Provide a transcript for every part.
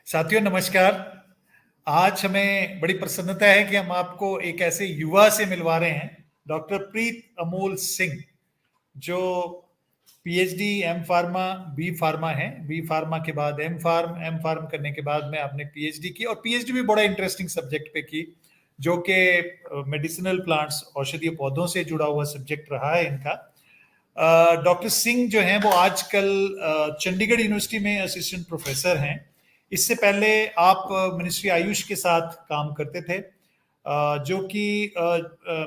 साथियों नमस्कार। आज हमें बड़ी प्रसन्नता है कि हम आपको एक ऐसे युवा से मिलवा रहे हैं, डॉक्टर प्रीत अमोल सिंह, जो PhD M pharma B pharma है। बी फार्मा के बाद एम फार्म करने के बाद में आपने पीएचडी की, और पीएचडी भी बड़ा इंटरेस्टिंग सब्जेक्ट पे की, जो कि मेडिसिनल प्लांट्स, औषधीय पौधों से जुड़ा हुआ सब्जेक्ट रहा है इनका। डॉक्टर सिंह जो हैं वो आजकल चंडीगढ़ यूनिवर्सिटी में असिस्टेंट प्रोफेसर हैं। इससे पहले आप मिनिस्ट्री आयुष के साथ काम करते थे, जो कि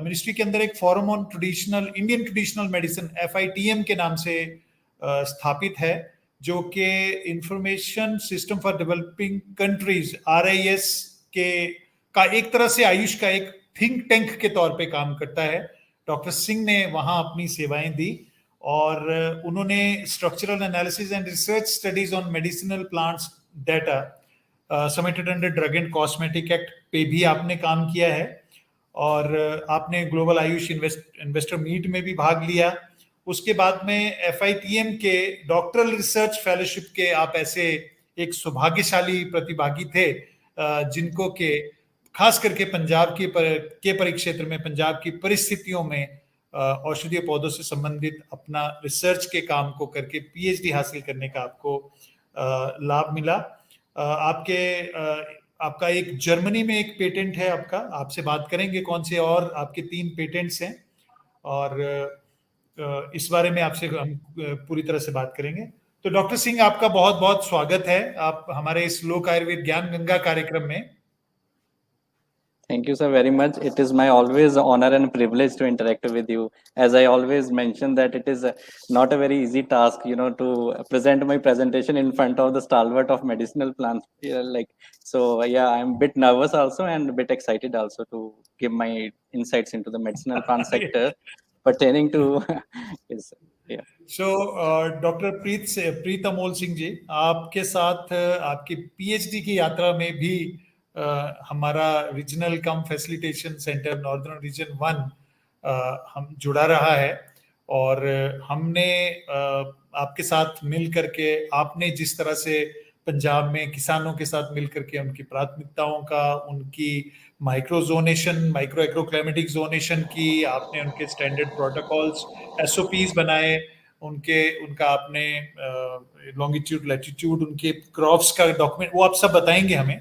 मिनिस्ट्री के अंदर एक forum on traditional Indian traditional medicine FITM के नाम से स्थापित है, जो कि information system for developing countries RIS के का एक तरह से आयुष का एक थिंक टैंक के तौर पे काम करता है। डॉक्टर सिंह ने वहां अपनी सेवाएं दी और उन्होंने structural analysis and research studies on medicinal plants data submitted under drug and cosmetic act पे भी आपने काम किया है, और आपने ग्लोबल आयुष इन्वेस्टर मीट में भी भाग लिया। उसके बाद में FITM के डॉक्टरल रिसर्च फेलोशिप के आप ऐसे एक सौभाग्यशाली प्रतिभागी थे, जिनको के खास करके पंजाब के परिक्षेत्र में, पंजाब की परिस्थितियों में औषधीय पौधों से संबंधित अपना रिसर्च के काम को करके PhD हासिल करने का आपको लाभ मिला। आपका एक जर्मनी में एक पेटेंट है आपका, आपसे बात करेंगे कौन से, और आपके 3 पेटेंट्स हैं, और इस बारे में आपसे हम पूरी तरह से बात करेंगे। तो डॉक्टर सिंह, आपका बहुत बहुत स्वागत है आप हमारे इस लोक आयुर्वेद ज्ञान गंगा कार्यक्रम में। Thank you, sir, very much. It is my always honor and privilege to interact with you. As I always mention that it is not a very easy task, to present my presentation in front of the stalwart of medicinal plants. Yeah, I'm a bit nervous also and a bit excited also to give my insights into the medicinal plant sector pertaining to yes, yeah. So, doctor Preet Amol Singh ji, आपके साथ आपकी PhD की यात्रा में भी हमारा Regional cum Facilitation Centre Northern Region 1 हम जुड़ा रहा है, और हमने आपके साथ मिल करके, आपने जिस तरह से पंजाब में किसानों के साथ मिल करके उनकी प्राथमिकताओं का, उनकी माइक्रो एग्रोक्लाइमेटिक जोनेशन की, आपने उनके स्टैंडर्ड प्रोटोकॉल्स SOPs बनाए, उनका आपने लॉन्गिट्यूड लैटिट्यूड, उनके क्रॉप्स का डॉक्यूमेंट, वो आप सब बताएंगे हमें।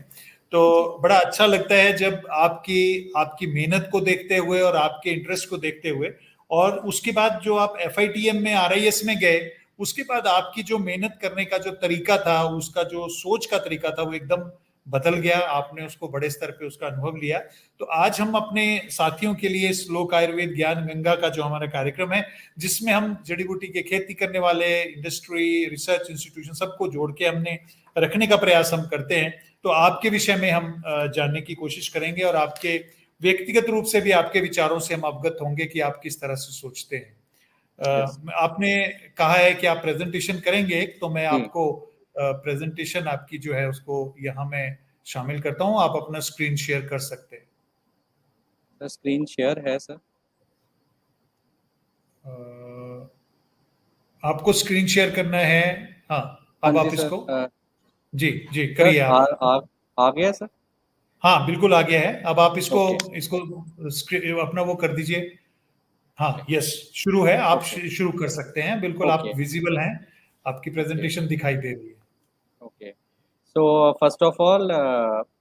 तो बड़ा अच्छा लगता है जब आपकी मेहनत को देखते हुए और आपके इंटरेस्ट को देखते हुए, और उसके बाद जो आप FITM में RIS में गए, उसके बाद आपकी जो मेहनत करने का जो तरीका था, उसका जो सोच का तरीका था, वो एकदम बदल गया। आपने उसको बड़े स्तर पे उसका अनुभव लिया। तो आज हम अपने साथियों के लिए श्लोक आयुर्वेद ज्ञान गंगा का जो हमारा कार्यक्रम है, जिसमें हम जड़ी बूटी की खेती करने वाले इंडस्ट्री, रिसर्च इंस्टीट्यूशन, सबको जोड़ के हमने रखने का प्रयास हम करते हैं। तो आपके विषय में हम जानने की कोशिश करेंगे, और आपके व्यक्तिगत रूप से भी आपके विचारों से हम अवगत होंगे कि आप किस तरह से सोचते हैं। आपने कहा है कि आप प्रेजेंटेशन करेंगे, तो मैं आपको प्रेजेंटेशन आपकी जो है उसको यहाँ मैं शामिल करता हूँ। आप अपना स्क्रीन शेयर कर सकते हैं। स्क्रीन शेयर है सर। आपको स्क्रीन शेयर करना है। हाँ, अब आप इसको जी करिए। आ गया सर? हाँ, बिल्कुल आ गया है। अब आप इसको अपना वो कर दीजिए। हाँ, यस, शुरू है। आप शुरू कर सकते हैं। बिल्कुल, आप विजिबल हैं, आपकी प्रेजेंटेशन दिखाई दे रही है। Okay. So first of all,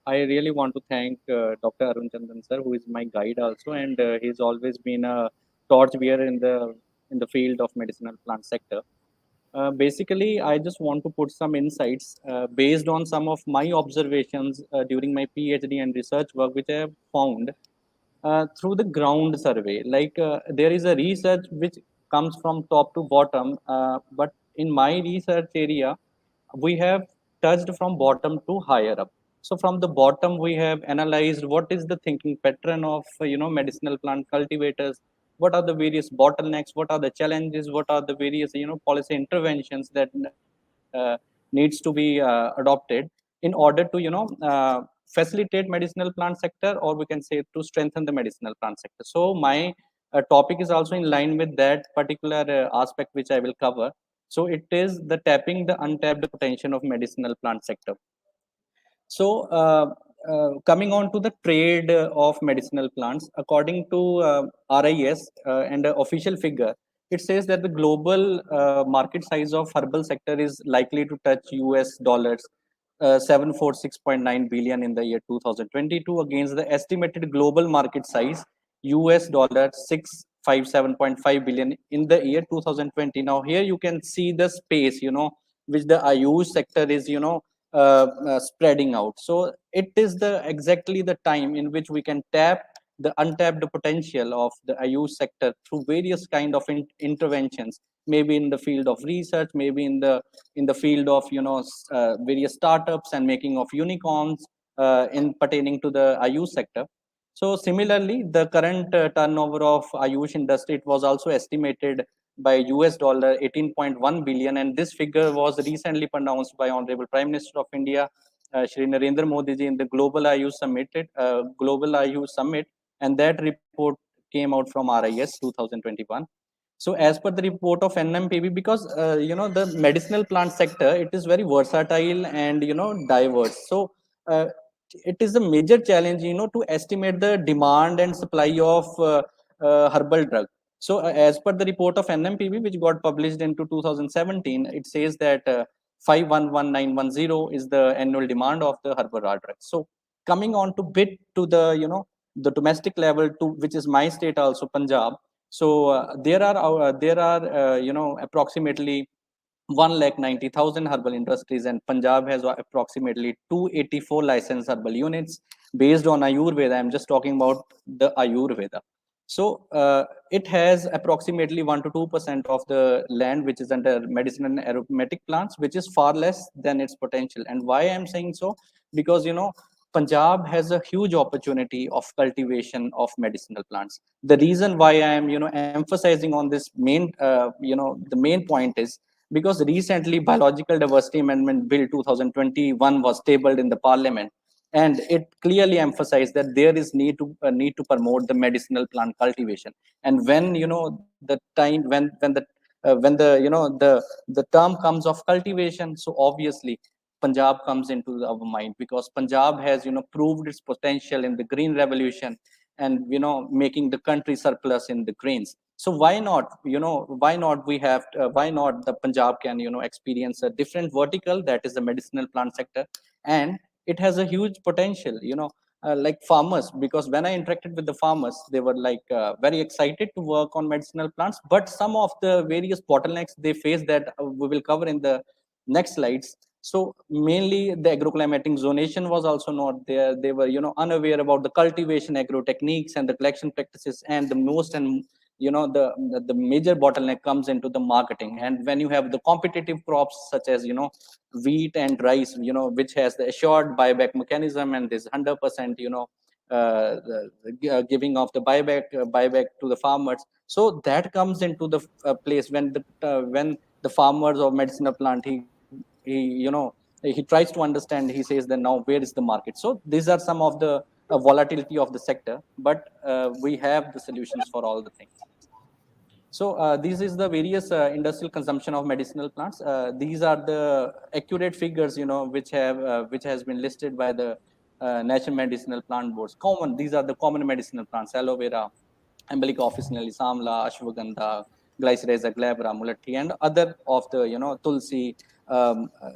I really want to thank Dr. Arun Chandan sir, who is my guide also, and he's always been a torchbearer in the field of medicinal plant sector. Basically, I just want to put some insights based on some of my observations during my PhD and research work, which I have found through the ground survey. There is a research which comes from top to bottom, but in my research area, we have touched from bottom to higher up. So from the bottom, we have analyzed what is the thinking pattern of medicinal plant cultivators, what are the various bottlenecks, what are the challenges, what are the various policy interventions that needs to be adopted in order to facilitate medicinal plant sector, or we can say to strengthen the medicinal plant sector. So my topic is also in line with that particular aspect which I will cover. So it is the tapping the untapped potential of medicinal plant sector. So, coming on to the trade of medicinal plants, according to RIS and an official figure, it says that the global market size of herbal sector is likely to touch US dollars 746.9 billion in the year 2022 against the estimated global market size US dollar 657.5 billion in the year 2020. Now here you can see the space, which the Ayush sector is, spreading out. So it is the exactly the time in which we can tap the untapped potential of the Ayush sector through various kind of interventions, maybe in the field of research, maybe in the field of various startups and making of unicorns in pertaining to the Ayush sector. So similarly, the current turnover of Ayush industry, it was also estimated by US dollar 18.1 billion, and this figure was recently pronounced by Honorable Prime Minister of India, Shri Narendra Modi ji, in the Global Ayush Summit, and that report came out from RIS 2021. So as per the report of NMPB, because the medicinal plant sector, it is very versatile and diverse. So it is a major challenge, to estimate the demand and supply of herbal drug. So as per the report of NMPB, which got published into 2017, it says that 511910 is the annual demand of the herbal drug. So coming on to bit to the the domestic level, to which is my state also, Punjab. So there are approximately 1,90,000 herbal industries, and Punjab has approximately 284 licensed herbal units based on Ayurveda. I'm just talking about the Ayurveda. So it has approximately 1 to 2% of the land which is under medicinal and aromatic plants, which is far less than its potential. And why I'm saying so? Because Punjab has a huge opportunity of cultivation of medicinal plants. The reason why I am emphasizing on this the main point is because recently Biological Diversity Amendment Bill 2021 was tabled in the Parliament, and it clearly emphasized that there is need to promote the medicinal plant cultivation. And when the time when the term comes of cultivation, so obviously Punjab comes into our mind, because Punjab has proved its potential in the green revolution, and making the country surplus in the grains. So why not we have why not the Punjab can experience a different vertical, that is the medicinal plant sector. And it has a huge potential, like farmers, because when I interacted with the farmers, they were like very excited to work on medicinal plants, but some of the various bottlenecks they face that we will cover in the next slides. So mainly the agroclimatic zonation was also not there. They were unaware about the cultivation agro techniques and the collection practices, and the most and the major bottleneck comes into the marketing. And when you have the competitive crops such as wheat and rice, which has the assured buyback mechanism, and this 100% giving of the buyback to the farmers, so that comes into the place when the farmers of medicinal plant, he he tries to understand, he says that now where is the market. So these are some of the volatility of the sector, but we have the solutions for all the things. So this is the various industrial consumption of medicinal plants. These are the accurate figures, which has been listed by the National Medicinal Plant Boards. These are the common medicinal plants: aloe vera, Ambelica officinalis, amla, ashwagandha, glycyrrhiza glabra, mulatti, and other of the tulsi.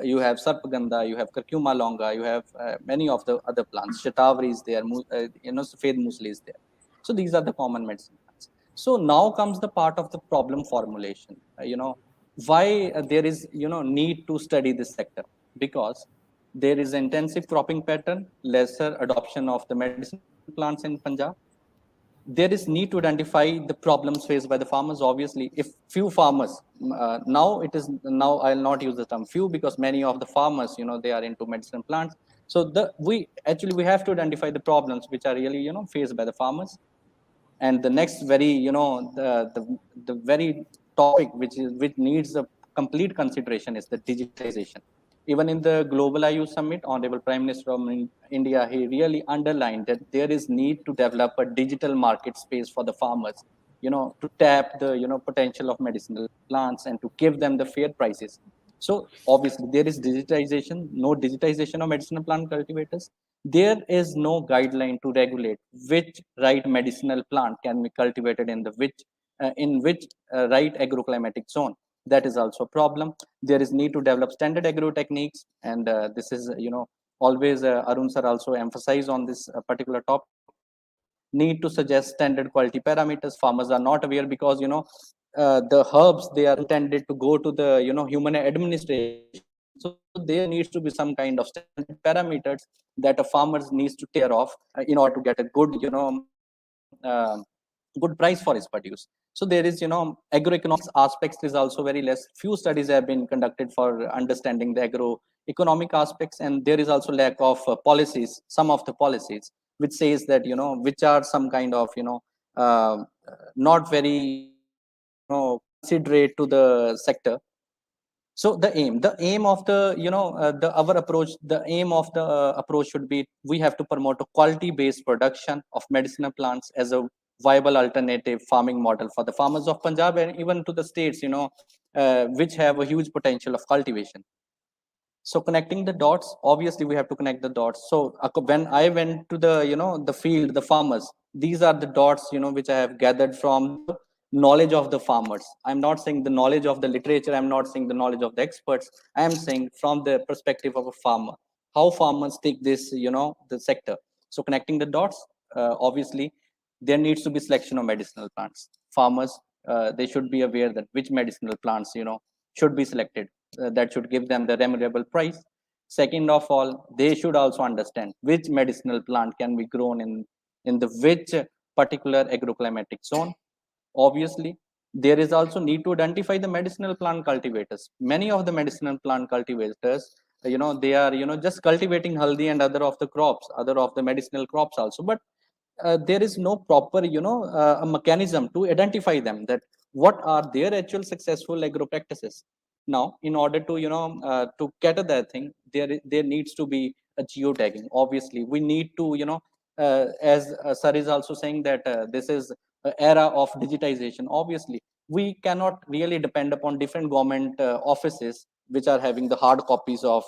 You have sarpagandha, you have curcuma longa, you have many of the other plants. Shatavari is there, Safed musli is there. So these are the common medicine plants. So now comes the part of the problem formulation. Why there is need to study this sector? Because there is intensive cropping pattern, lesser adoption of the medicinal plants in Punjab. There is need to identify the problems faced by the farmers. Obviously, if few farmers, now I'll not use the term few, because many of the farmers, they are into medicinal plants. So we have to identify the problems which are really faced by the farmers. And the next very the very topic which needs a complete consideration is the digitization. Even in the Global IU Summit, Honorable Prime Minister of India, he really underlined that there is need to develop a digital market space for the farmers, to tap the potential of medicinal plants and to give them the fair prices. So obviously there is digitization, no digitization of medicinal plant cultivators. There is no guideline to regulate which right medicinal plant can be cultivated in which right agroclimatic zone. That is also a problem. There is need to develop standard agro techniques, and this is always Arun sir also emphasize on this particular topic. Need to suggest standard quality parameters. Farmers are not aware because the herbs, they are intended to go to the human administration. So there needs to be some kind of standard parameters that a farmers needs to take care of in order to get a good good price for his produce. So there is agroeconomics aspects is also very less. Few studies have been conducted for understanding the agroeconomic aspects, and there is also lack of policies, some of the policies which says that which are some kind of uh, not very considerate to the sector. So the aim of the our approach, the aim of the approach should be, we have to promote a quality based production of medicinal plants as a viable alternative farming model for the farmers of Punjab and even to the states which have a huge potential of cultivation. So connecting the dots, obviously we have to connect the dots. So when I went to the the field, the farmers, these are the dots which I have gathered from the knowledge of the farmers. I'm not saying the knowledge of the literature, I'm not saying the knowledge of the experts, I am saying from the perspective of a farmer, how farmers take this the sector. So connecting the dots, obviously there needs to be selection of medicinal plants. Farmers, they should be aware that which medicinal plants should be selected, that should give them the remunerable price. Second of all, they should also understand which medicinal plant can be grown in the which particular agroclimatic zone. Obviously there is also need to identify the medicinal plant cultivators. Many of the medicinal plant cultivators, they are just cultivating haldi and other of the crops, other of the medicinal crops also, but there is no proper a mechanism to identify them, that what are their actual successful agro practices. Now in order to to cater that thing, there needs to be a geotagging. Obviously we need to as sir is also saying that this is a era of digitization. Obviously we cannot really depend upon different government offices which are having the hard copies of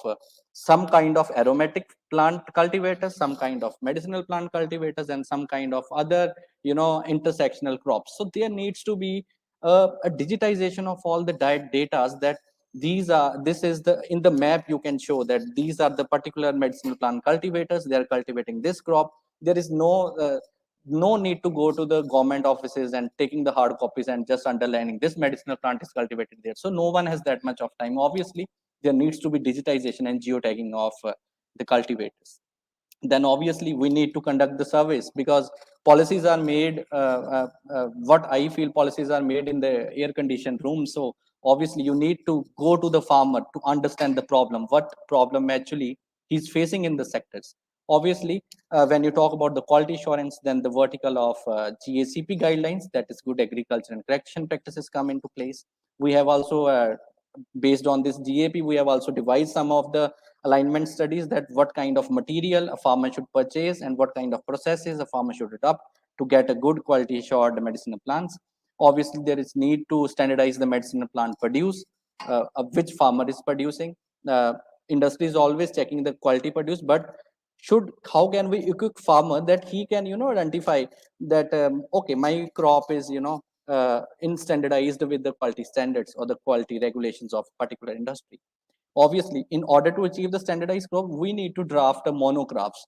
some kind of aromatic plant cultivators, some kind of medicinal plant cultivators, and some kind of other intersectional crops. So there needs to be a digitization of all the diet data, that this is the in the map you can show that these are the particular medicinal plant cultivators, they are cultivating this crop. There is no need to go to the government offices and taking the hard copies and just underlining this medicinal plant is cultivated there. So no one has that much of time. Obviously there needs to be digitization and geotagging of the cultivators. Then obviously we need to conduct the surveys, because policies are made what I feel, policies are made in the air conditioned room. So obviously you need to go to the farmer to understand the problem, what problem actually he's facing in the sectors. Obviously when you talk about the quality assurance, then the vertical of GACP guidelines, that is good agriculture and correction practices, come into place. We have also based on this GAP, we have also devised some of the alignment studies, that what kind of material a farmer should purchase and what kind of processes a farmer should adopt to get a good quality assured medicinal plants. Obviously there is need to standardize the medicinal plant produce, of which farmer is producing. Industry is always checking the quality produce, but should how can we equip farmer that he can identify that okay, my crop is in standardized with the quality standards or the quality regulations of particular industry. Obviously in order to achieve the standardized crop, we need to draft a monographs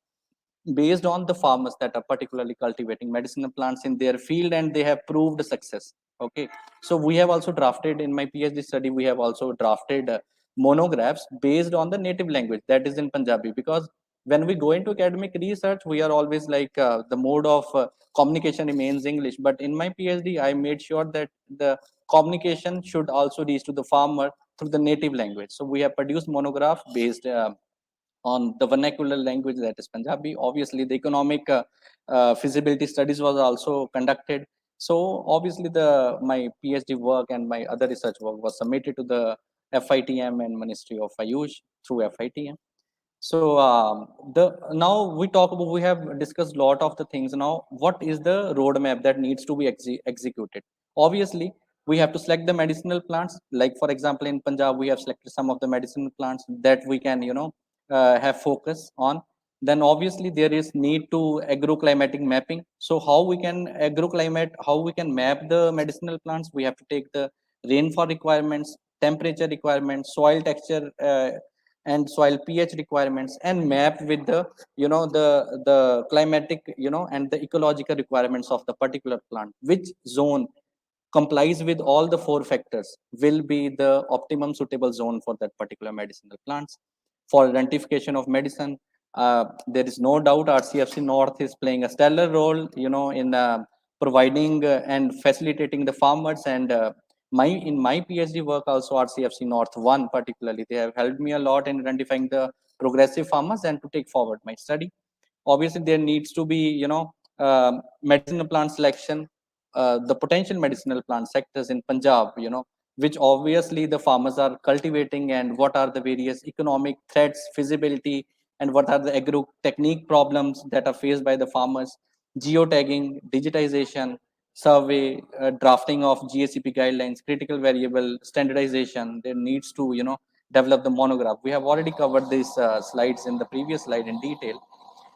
based on the farmers that are particularly cultivating medicinal plants in their field and they have proved success. Okay, so we have also drafted, in my PhD study we have also drafted monographs based on the native language, that is in Punjabi. Because when we go into academic research, we are always like the mode of communication remains English, but in my PhD I made sure that the communication should also reach to the farmer through the native language. So we have produced monograph based on the vernacular language, that is Punjabi. Obviously, the economic feasibility studies was also conducted. So obviously, the my PhD work and my other research work was submitted to the FITM and Ministry of Ayush through FITM. So the now we talk about, we have discussed a lot of the things. Now, what is the roadmap that needs to be executed? Obviously, we have to select the medicinal plants. Like for example, in Punjab, we have selected some of the medicinal plants that we can, have focus on. Then obviously there is need to agroclimatic mapping. So how we can how we can map the medicinal plants? We have to take the rainfall requirements, temperature requirements, soil texture, and soil pH requirements, and map with the, the climatic, and the ecological requirements of the particular plant. Which zone complies with all the four factors will be the optimum suitable zone for that particular medicinal plants. For identification of medicine, there is no doubt RCFC North is playing a stellar role, in providing and facilitating the farmers. And in my PhD work also, RCFC North 1 particularly, they have helped me a lot in identifying the progressive farmers and to take forward my study. Obviously there needs to be, medicinal plant selection, the potential medicinal plant sectors in Punjab, which obviously the farmers are cultivating, and what are the various economic threats, feasibility, and what are the agro technique problems that are faced by the farmers. Geotagging, digitization, survey, drafting of GACP guidelines, critical variable standardization. There needs to, develop the monograph. We have already covered these slides in the previous slide in detail.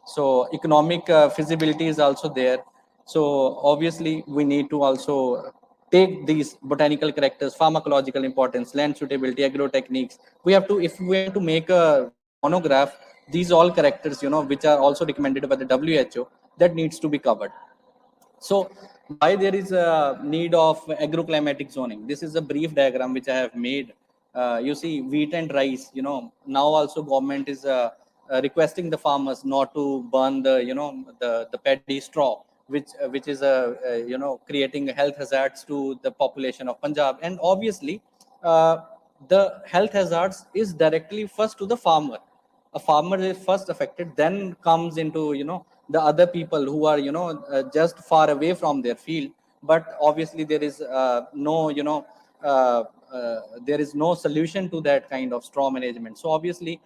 So economic feasibility is also there. So obviously we need to also take these botanical characters, pharmacological importance, land suitability, agro techniques. We have to, if we have to make a monograph, these all characters, which are also recommended by the WHO, that needs to be covered. So why there is a need of agroclimatic zoning? This is a brief diagram which I have made. You see wheat and rice, now also government is requesting the farmers not to burn the, the paddy straw, which is creating health hazards to the population of Punjab. And obviously the health hazards is directly first to the farmer. A farmer is first affected, then comes into, the other people who are, just far away from their field. But obviously there is no, there is no solution to that kind of straw management. So obviously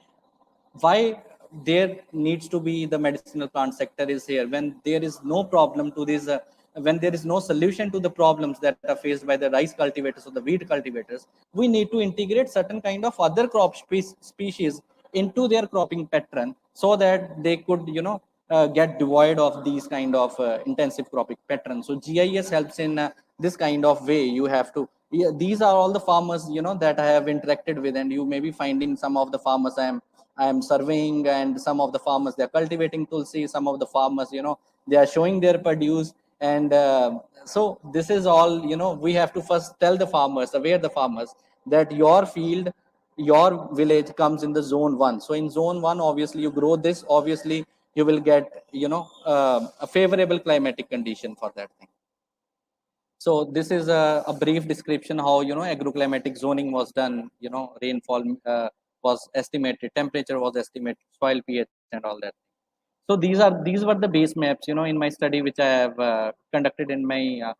why there needs to be the medicinal plant sector is here, when there is no problem to this, when there is no solution to the problems that are faced by the rice cultivators or the wheat cultivators. We need to integrate certain kind of other crop species into their cropping pattern, so that they could, get devoid of these kind of intensive cropping patterns. So GIS helps in this kind of way. You have to, yeah, these are all the farmers, that I have interacted with, and you may be finding some of the farmers I am surveying, and some of the farmers, they are cultivating tulsi. Some of the farmers, they are showing their produce. And so this is all, we have to first tell the farmers, aware the farmers, that your field, your village comes in the zone 1. So in zone 1, obviously you grow this, obviously you will get, a favorable climatic condition for that thing. So this is a brief description how, agroclimatic zoning was done. Rainfall was estimated, temperature was estimated, soil pH, and all that. So these were the base maps, in my study which I have conducted in my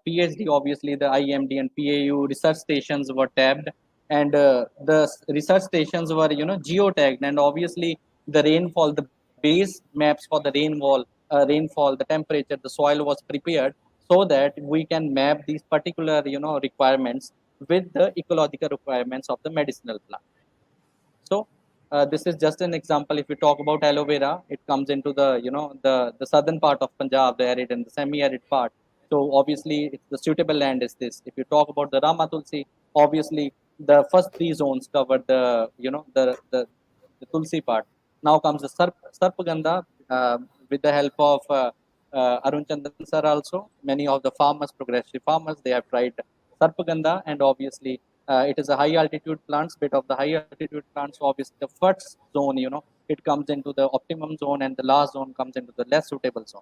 PhD. Obviously the IMD and PAU research stations were tabbed, and the research stations were, geotagged. And obviously the rainfall, the base maps for the rainfall, the temperature, the soil was prepared, so that we can map these particular, requirements with the ecological requirements of the medicinal plant. So this is just an example. If we talk about aloe vera, it comes into the, the southern part of Punjab, the arid and the semi-arid part. So obviously it's the suitable land is this. If you talk about the Rama Tulsi, obviously the first three zones cover the, the Tulsi part. Now comes the Sarpagandha, with the help of Arun Chandan sir also. Many of the farmers, progressive farmers, they have tried Sarpagandha. And obviously it is a high altitude plants, bit of the high altitude plants. So obviously the first zone, it comes into the optimum zone, and the last zone comes into the less suitable zone.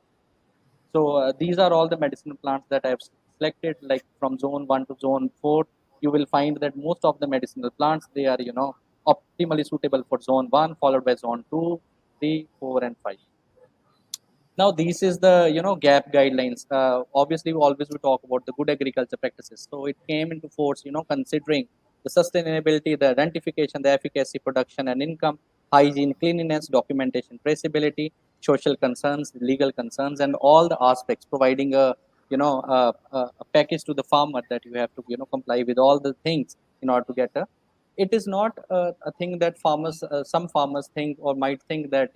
So these are all the medicinal plants that I have selected. Like from zone 1 to zone 4, you will find that most of the medicinal plants, they are, optimally suitable for zone 1, followed by zone 2, 3, 4, and 5. Now this is the, gap guidelines. Obviously we always we talk about the good agriculture practices. So it came into force, considering the sustainability, the identification, the efficacy, production and income, hygiene, cleanliness, documentation, traceability, social concerns, legal concerns, and all the aspects, providing a a package to the farmer that you have to comply with all the things in order to get a. It is not a thing that farmers, some farmers think or might think that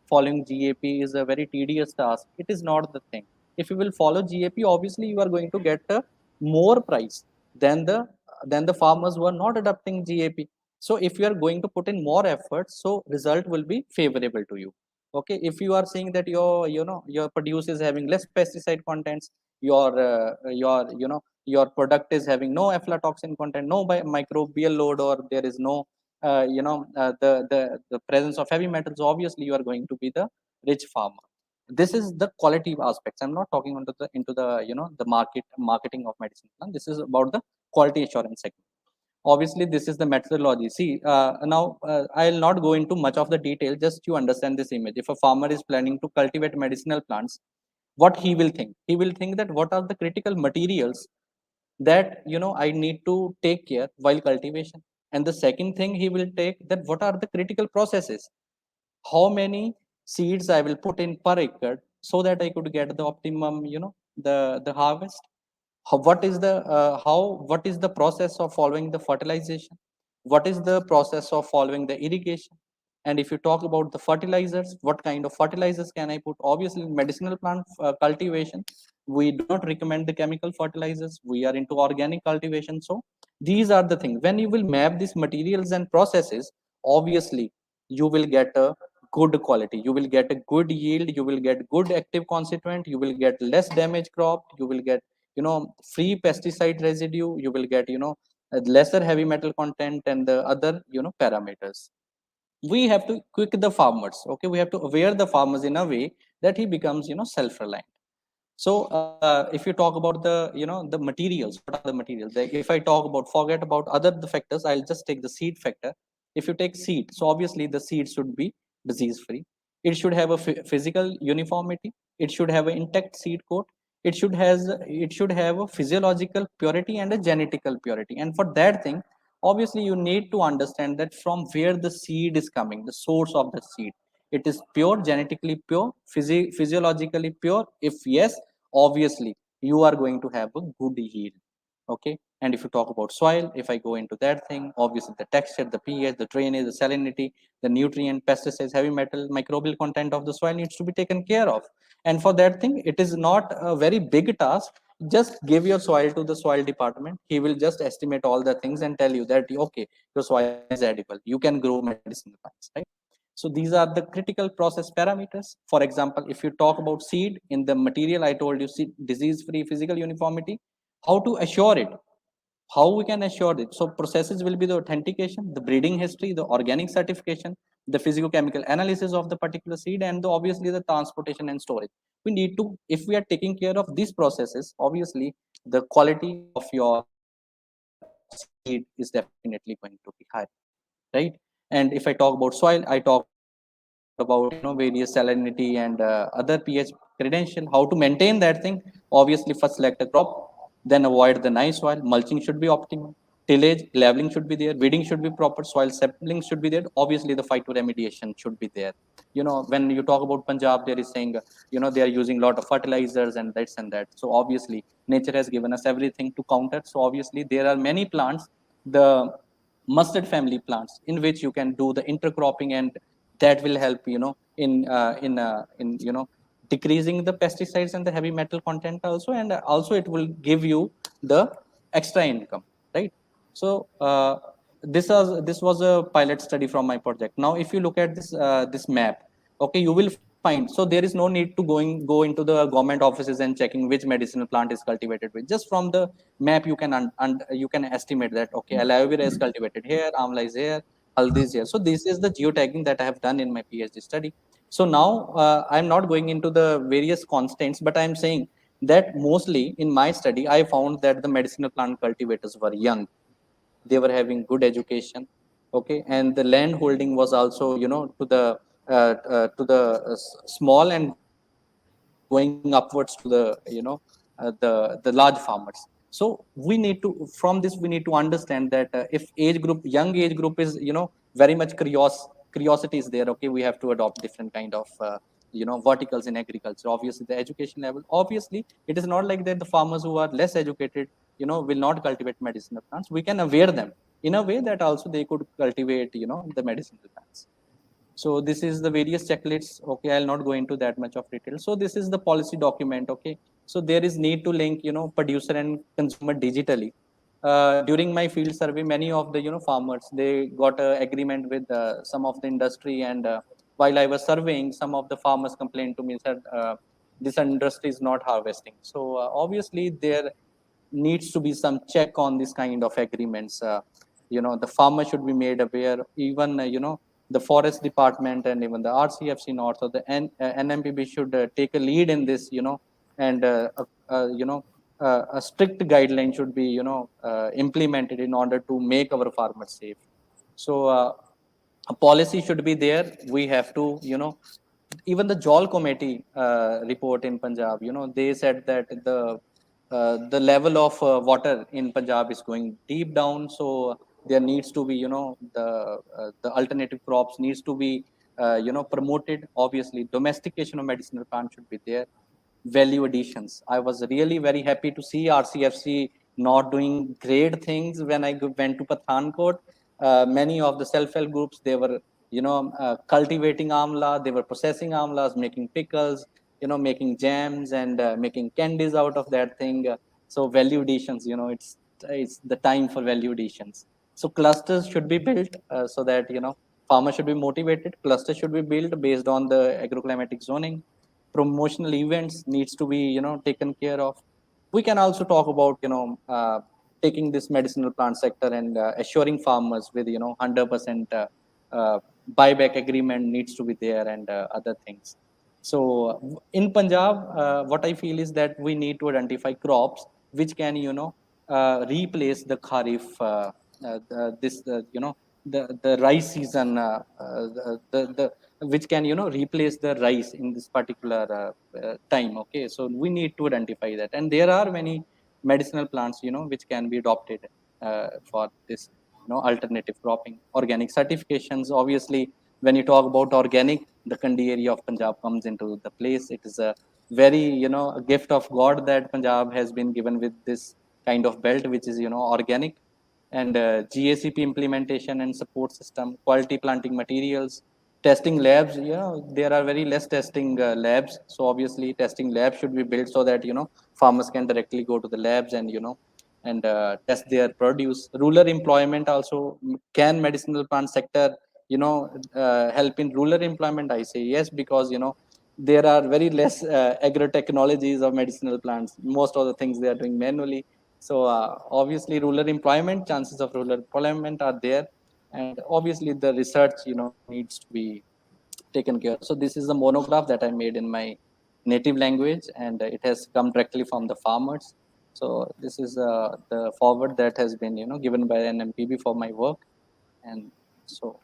following GAP is a very tedious task. It is not the thing. If you will follow GAP, obviously you are going to get a more price than the farmers who are not adopting GAP. So if you are going to put in more effort, so result will be favorable to you. Okay, if you are seeing that your produce is having less pesticide contents, your product is having no aflatoxin content, no microbial load, or there is no the presence of heavy metals, obviously you are going to be the rich farmer. This is the quality aspects. I'm not talking into the the marketing of medicine plant. This is about the quality assurance segment. Obviously this is the methodology. See, now I'll not go into much of the detail, just to understand this image. If a farmer is planning to cultivate medicinal plants, what he will think, he will think that what are the critical materials that I need to take care while cultivation. And the second thing he will take, that what are the critical processes, how many seeds I will put in per acre so that I could get the optimum the harvest. What is the process of following the fertilization, what is the process of following the irrigation. And if you talk about the fertilizers, what kind of fertilizers can I put? Obviously in medicinal plant cultivation, we do not recommend the chemical fertilizers, we are into organic cultivation. So these are the things, when you will map these materials and processes, obviously you will get a good quality, you will get a good yield, you will get good active constituent, you will get less damage crop, you will get free pesticide residue, you will get a lesser heavy metal content and the other parameters. We have to quick the farmers. Okay, we have to aware the farmers in a way that he becomes self reliant. So if you talk about the the materials, what are the materials? Like if I talk about, forget about other the factors, I'll just take the seed factor. If you take seed, so obviously the seed should be disease free. It should have a physical uniformity. It should have an intact seed coat. It should have a physiological purity and a genetical purity. And for that thing, obviously you need to understand that from where the seed is coming, the source of the seed. It is pure, genetically pure, physiologically pure. If yes, obviously you are going to have a good yield. Okay, and if you talk about soil, if I go into that thing, obviously the texture, the pH, the drainage, the salinity, the nutrient, pesticides, heavy metal, microbial content of the soil needs to be taken care of. And for that thing, it is not a very big task. Just give your soil to the soil department, he will just estimate all the things and tell you that okay, your soil is edible, you can grow medicinal plants, right? So these are the critical process parameters. For example, if you talk about seed, in the material I told you, seed disease free, physical uniformity. How to assure it? How we can assure it? So processes will be the authentication, the breeding history, the organic certification, the physical chemical analysis of the particular seed, and obviously the transportation and storage. We need to, if we are taking care of these processes, obviously the quality of your seed is definitely going to be high, right? And if I talk about soil, I talked about various salinity and other pH credential, how to maintain that thing. Obviously first select a crop, then avoid the nice soil, mulching should be optimal, tillage, leveling should be there, weeding should be proper, soil sampling should be there, obviously the phytoremediation should be there. When you talk about Punjab, there is saying they are using a lot of fertilizers and this and that. So obviously nature has given us everything to counter. So obviously there are many plants, the mustard family plants, in which you can do the intercropping, and that will help in decreasing the pesticides and the heavy metal content also, and also it will give you the extra income, right? So this was a pilot study from my project. Now if you look at this map, okay, you will find, so there is no need to go into the government offices and checking which medicinal plant is cultivated with. Just from the map you can you can estimate that okay, aloe vera is cultivated here, amla is here, haldi is here. So this is the geotagging that I have done in my PhD study. So now I'm not going into the various constants, but I'm saying that mostly in my study I found that the medicinal plant cultivators were young, they were having good education. Okay, and the land holding was also small and going upwards to the the large farmers. So we need to, from this we need to understand that if age group, young age group is very much curiosity is there. Okay, we have to adopt different kind of verticals in agriculture. Obviously the education level, obviously it is not like that the farmers who are less educated will not cultivate medicinal plants. We can aware them in a way that also they could cultivate the medicinal plants. So this is the various checklists. Okay, I'll not go into that much of detail. So this is the policy document. Okay, so there is need to link producer and consumer digitally. During my field survey, many of the farmers, they got a agreement with some of the industry, and while I was surveying, some of the farmers complained to me, said this industry is not harvesting. So obviously there needs to be some check on this kind of agreements. The farmer should be made aware. Even the forest department and even the RCFC North or the NMPB should take a lead in this. And a strict guideline should be implemented in order to make our farmers safe. So a policy should be there. We have to even the Jol committee report in Punjab, they said that the level of water in Punjab is going deep down. So there needs to be, the alternative crops needs to be, promoted. Obviously, domestication of medicinal plants should be there. Value additions. I was really very happy to see RCFC not doing great things when I went to Pathankot. Many of the self-help groups, they were cultivating amla, they were processing amlas, making pickles, making jams, and making candies out of that thing. So value additions, it's the time for value additions. So clusters should be built so that farmers should be motivated. Clusters should be built based on the agroclimatic zoning. Promotional events needs to be taken care of. We can also talk about taking this medicinal plant sector and assuring farmers with 100% buyback agreement needs to be there, and other things. So in Punjab, what I feel is that we need to identify crops which can replace the kharif, this the rice season, the which can replace the rice in this particular time. Okay, so we need to identify that, and there are many medicinal plants which can be adopted for this alternative cropping. Organic certifications, obviously when you talk about organic, the Kandi area of Punjab comes into the place. It is a very a gift of God that Punjab has been given with this kind of belt which is organic. And GACP implementation and support system, quality planting materials, testing labs. There are very less testing labs, so obviously testing labs should be built so that farmers can directly go to the labs and and test their produce. Rural employment also, can medicinal plant sector help in rural employment? I say yes, because there are very less agro technologies of medicinal plants. Most of the things they are doing manually. So obviously rural employment, chances of rural employment are there, and obviously the research needs to be taken care of. So this is a monograph that I made in my native language, and it has come directly from the farmers. So this is the forward that has been given by NMPB for my work. And so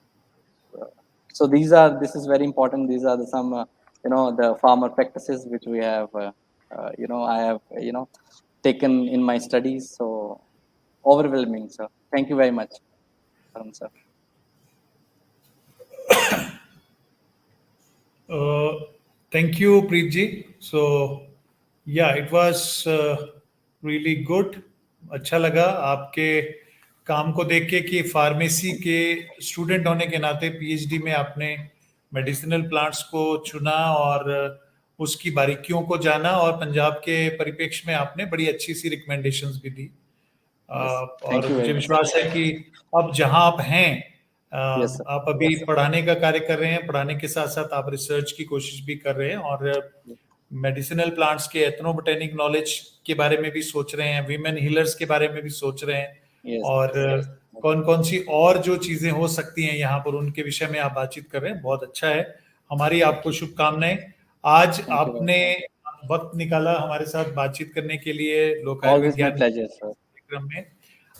uh, so this is very important. These are some the farmer practices which we have I have taken in my studies. So overwhelming, sir. Thank you very much, Arun, sir. Thank you, Preet ji. So, yeah, it was really good. अच्छा लगा आपके काम को देख के कि pharmacy के student होने के नाते पीएचडी में आपने मेडिसिनल प्लांट्स को चुना और उसकी बारीकियों को जाना, और पंजाब के परिप्रेक्ष्य में आपने बड़ी अच्छी सी रिकमेंडेशंस भी दी। Thank और you मुझे very much. विश्वास है कि अब जहां आप हैं, Yes, sir. आप अभी पढ़ाने का कार्य कर रहे हैं, पढ़ाने के साथ साथ आप रिसर्च की कोशिश भी कर रहे हैं, और मेडिसिनल प्लांट्स के एथनोबोटेनिक नॉलेज के बारे में भी सोच रहे हैं, वीमेन हीलर्स के बारे में भी सोच रहे हैं, Yes. और कौन कौन सी और जो चीजें हो सकती हैं यहाँ पर उनके विषय में आप बातचीत कर रहे हैं। बहुत अच्छा है। हमारी आपको शुभकामनाएं। आज Thank you very आपने वक्त निकाला हमारे साथ बातचीत करने के लिए लोक Always my आयुर्विज्ञान pleasure, sir. कार्यक्रम में।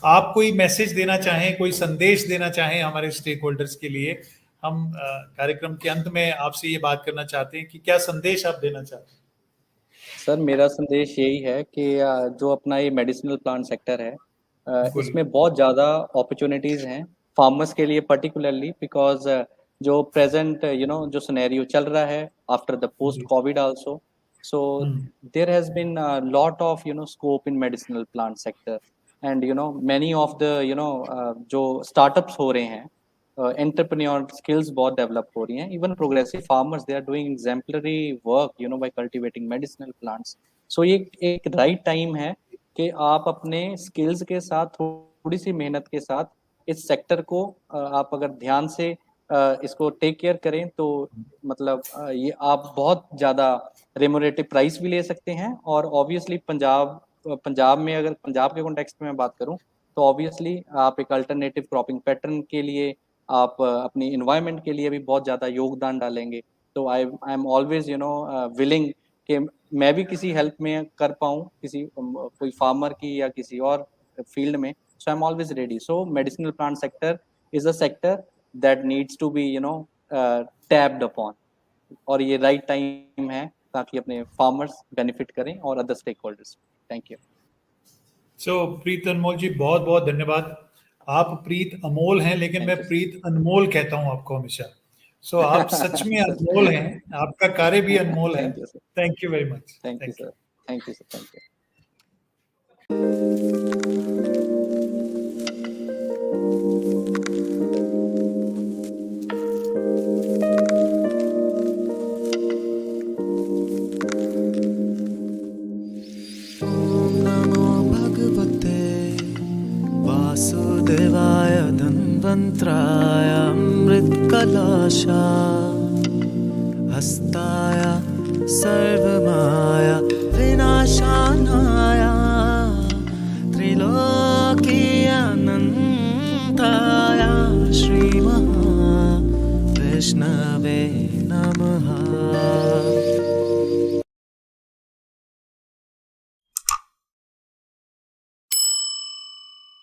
आप कोई मैसेज देना चाहें, कोई संदेश देना चाहें हमारे स्टेक होल्डर्स के लिए? हम कार्यक्रम के अंत में आपसे ये बात करना चाहते हैं कि क्या संदेश आप देना चाहते हैं? सर मेरा संदेश यही है कि जो अपना ये मेडिसिनल प्लांट सेक्टर है, बिल्कुल। इसमें बहुत ज़्यादा अपॉर्चुनिटीज़ हैं फार्मर्स के लिए, पर्टिकुलरली बिकॉज जो प्रेजेंट जो सिनेरियो चल रहा है आफ्टर द पोस्ट जी। COVID also. So there has been a lot of scope in medicinal plant sector, and many of the जो startups हो रहे हैं, entrepreneur skills बहुत develop हो रही हैं. Even progressive farmers, they are doing exemplary work by cultivating medicinal plants. So ये एक right time है कि आप अपने skills के साथ थोड़ी सी मेहनत के साथ इस सेक्टर को आप अगर ध्यान से इसको टेक केयर करें तो मतलब ये आप बहुत ज़्यादा रेमोनेटिव प्राइस भी ले सकते हैं. और ऑब्वियसली पंजाब में, अगर पंजाब के कॉन्टेक्स्ट में बात करूं, तो ऑब्वियसली आप एक अल्टरनेटिव क्रॉपिंग पैटर्न के लिए, आप अपनी इन्वायरमेंट के लिए भी बहुत ज़्यादा योगदान डालेंगे. तो आई एम ऑलवेज विलिंग कि मैं भी किसी हेल्प में कर पाऊँ, किसी कोई फार्मर की या किसी और फील्ड में. So I am always ready. So medicinal plant sector is a sector that needs to be tapped upon. और ये राइट टाइम है ताकि अपने फार्मर्स बेनिफिट करें और other stakeholders. Thank you. So Preet Anmol ji, बहुत बहुत धन्यवाद. आप प्रीत अमोल हैं, लेकिन मैं थैंक यू. प्रीत अनमोल कहता हूं आपको हमेशा. सो आप सच में अनमोल हैं, आपका कार्य भी अनमोल है. Thank you sir. Thank you very much. Thank you thank you. Sir. Thank you sir. Thank you. वासुदेवाय धन्वन्त्राय अमृतकलशा हस्ताय सर्वमाया विनाशान